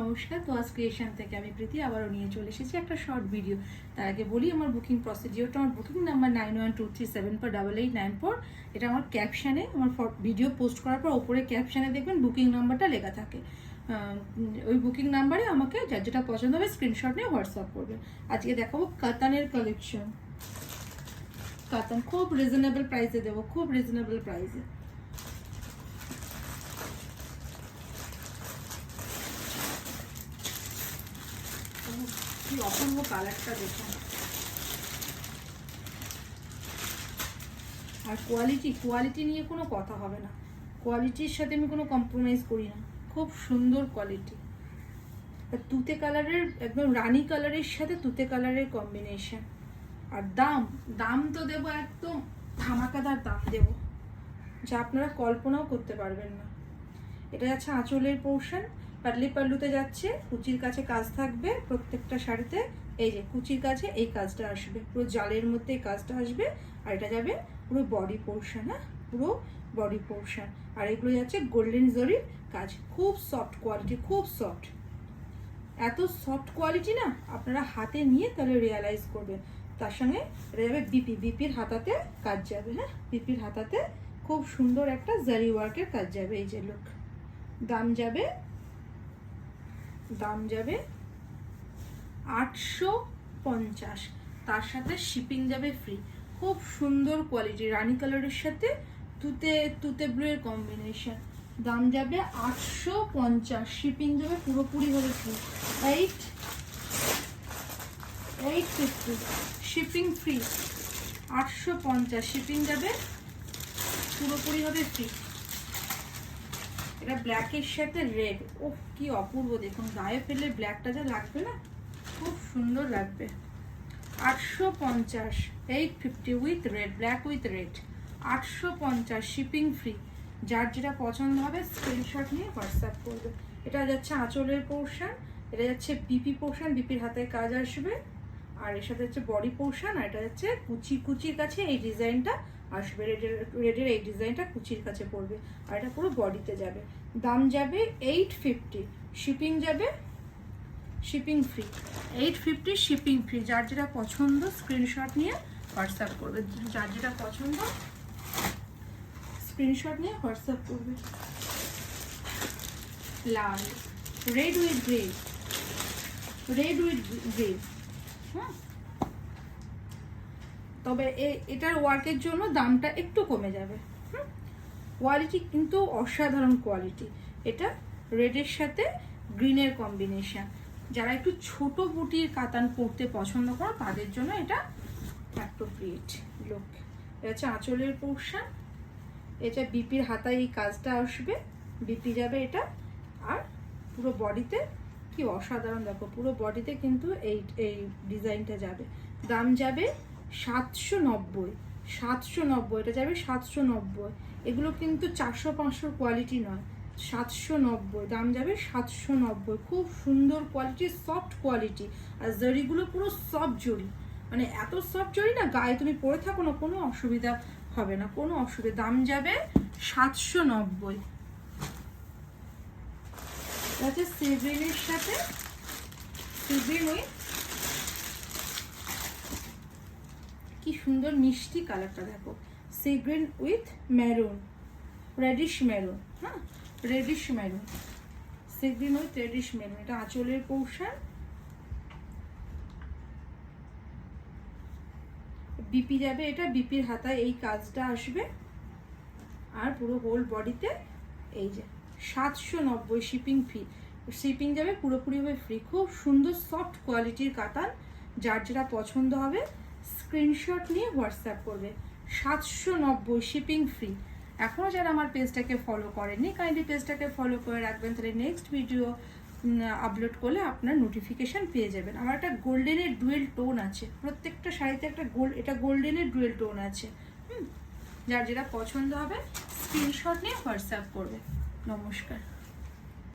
নমস্কার, তোয়াজ ক্রিয়েশন থেকে আমি প্রীতি আবারও নিয়ে চলে এসেছি একটা শর্ট ভিডিও। তার আগে বলি আমার বুকিং প্রসিডিওরটা। আমার বুকিং নাম্বার 9123748894। এটা আমার ক্যাপশানে, আমার ভিডিও পোস্ট করার পর ওপরে ক্যাপশানে দেখবেন বুকিং নাম্বারটা লেখা থাকে। ওই বুকিং নাম্বারে আমাকে যার যেটা পছন্দ হবে স্ক্রিনশট নিয়ে হোয়াটসঅ্যাপ করবেন। আজকে দেখাবো কাতানের কালেকশন। কাতান খুব রিজনেবল প্রাইসে দেবো, খুব রিজনেবল প্রাইসে। কি অপূর্ব কালারটা দেখুন। আর কোয়ালিটি নিয়ে কোনো কথা হবে না। কোয়ালিটির সাথে আমি কোনো কম্প্রোমাইজ করি না। খুব সুন্দর কোয়ালিটি। তুতে কালারের, একদম রানী কালারের সাথে তুতে কালারের কম্বিনেশন। আর দাম তো দেবো একদম ধামাকাদার দাম দেবো, যা আপনারা কল্পনাও করতে পারবেন না। এটা যাচ্ছে আঁচলের পোর্শন, পাটলি পাল্লুতে যাচ্ছে, কুচির কাছে কাজ থাকবে প্রত্যেকটা শাড়িতে। এই যে কুচির কাছে এই কাজটা আসবে, পুরো জালের মধ্যে এই কাজটা আসবে। আর এটা যাবে পুরো বডি পোর্শন, হ্যাঁ পুরো বডি পোর্শন। আর এগুলো যাচ্ছে গোল্ডেন জরির কাজ। খুব সফট কোয়ালিটি, খুব সফট। এত সফট কোয়ালিটি না আপনারা হাতে নিয়ে তাহলে রিয়ালাইজ করবেন। তার সঙ্গে এটা যাবে বিপির হাতাতে কাজ যাবে, হ্যাঁ বিপির হাতাতে খুব সুন্দর একটা জারি ওয়ার্কের কাজ যাবে। এই যে লুক। দাম যাবে 850। তার সাথে শিপিং যাবে ফ্রি। খুব সুন্দর কোয়ালিটি, রানী কালারের সাথে তুতে ব্লু এর কম্বিনেশন। দাম যাবে 850, শিপিং যাবে পুরোপুরি হবে ফ্রি। 850 shipping free. 850 শিপিং যাবে পুরোপুরি হবে ফ্রি। এটা ব্ল্যাকের সাথে রেড, ও কি অপূর্ব দেখুন। গায়ে ফেলে ব্ল্যাকটা যা লাগবে না, খুব সুন্দর লাগবে। 850, 850 with red, black with red. 850 shipping free. যার যেটা পছন্দ হবে স্ক্রিনশট নিয়ে হোয়াটসঅ্যাপ করবে। এটা যাচ্ছে আঁচলের পোর্শন, এটা যাচ্ছে বিপি পোর্শন, বিপির হাতে কাজ আসবে। আর এর সাথে হচ্ছে বডি পোর্শন। আর এটা যাচ্ছে কুচির কাছে এই ডিজাইনটা আসবে, রেডের এই ডিজাইনটা কুচির কাছে পড়বে। আর এটা পুরো বডিতে যাবে। দাম যাবে 850, শিপিং যাবে শিপিং ফ্রি। 850 shipping free. যার যেটা পছন্দ স্ক্রিনশট নিয়ে হোয়াটসঅ্যাপ করবে, যার যেটা পছন্দ স্ক্রিনশট নিয়ে হোয়াটসঅ্যাপ করবে। লাল, রেড উইথ গ্রে, হ্যাঁ। তবে এটার ওয়ার্কের জন্য দামটা একটু কমে যাবে। কোয়ালিটি কিন্তু অসাধারণ কোয়ালিটি। এটা রেডের সাথে গ্রিনের কম্বিনেশন। যারা একটু ছোট বুটির কাতান পরতে পছন্দ করো তাদের জন্য এটা অ্যাপ্রোপ্রিয়েট লুক। এটা হচ্ছে আঁচলের পোর্শন, এটা বিপির হাতায় এই কাজটা আসবে, বিপি যাবে এটা। আর পুরো বডিতে কি অসাধারণ দেখো, পুরো বডিতে কিন্তু এই ডিজাইনটা যাবে। দাম যাবে 790, এটা যাবে 790। এগুলো কিন্তু 400-500 কোয়ালিটি নয়, 790। দাম যাবে 790। খুব সুন্দর কোয়ালিটি, সফট কোয়ালিটি। আর জরিগুলো পুরো সফট জরি, মানে এত সফট জরি না, গায়ে তুমি পরে থাকো না কোনো অসুবিধা হবে না, কোনো অসুবিধা। দাম যাবে 790। এটা সিগ্রিনের সাথে, সিগ্রিন উইথ, কি সুন্দর মিষ্টি কালারটা দেখো। Sea green with maroon, reddish maroon, হ্যাঁ reddish maroon, sea green with reddish maroon. এটা আঁচলের পোর্শন, বিপি যাবে, এটা বিপির হাতায় এই কাজটা আসবে। আর পুরো হোল বডিতে এই যে 790 শিপিং ফ্রি। শিপিং যাবে পুরোপুরি হবে ফ্রি। খুব সুন্দর সফট কোয়ালিটির কাতান। যার যেটা পছন্দ হবে স্ক্রিনশট নিয়ে হোয়াটসঅ্যাপ করবে। 790 শিপিং ফ্রি। এখনও যারা আমার পেজটাকে ফলো করেননি কাইন্ডলি পেজটাকে ফলো করে রাখবেন, তাহলে নেক্সট ভিডিও আপলোড করলে আপনার নোটিফিকেশান পেয়ে যাবেন। আমার একটা গোল্ডেনের ডুয়েল টোন আছে প্রত্যেকটা শাড়িতে, একটা এটা গোল্ডেনের ডুয়েল টোন আছে। যার যেটা পছন্দ হবে স্ক্রিনশট নিয়ে হোয়াটসঅ্যাপ করবে। নমস্কার।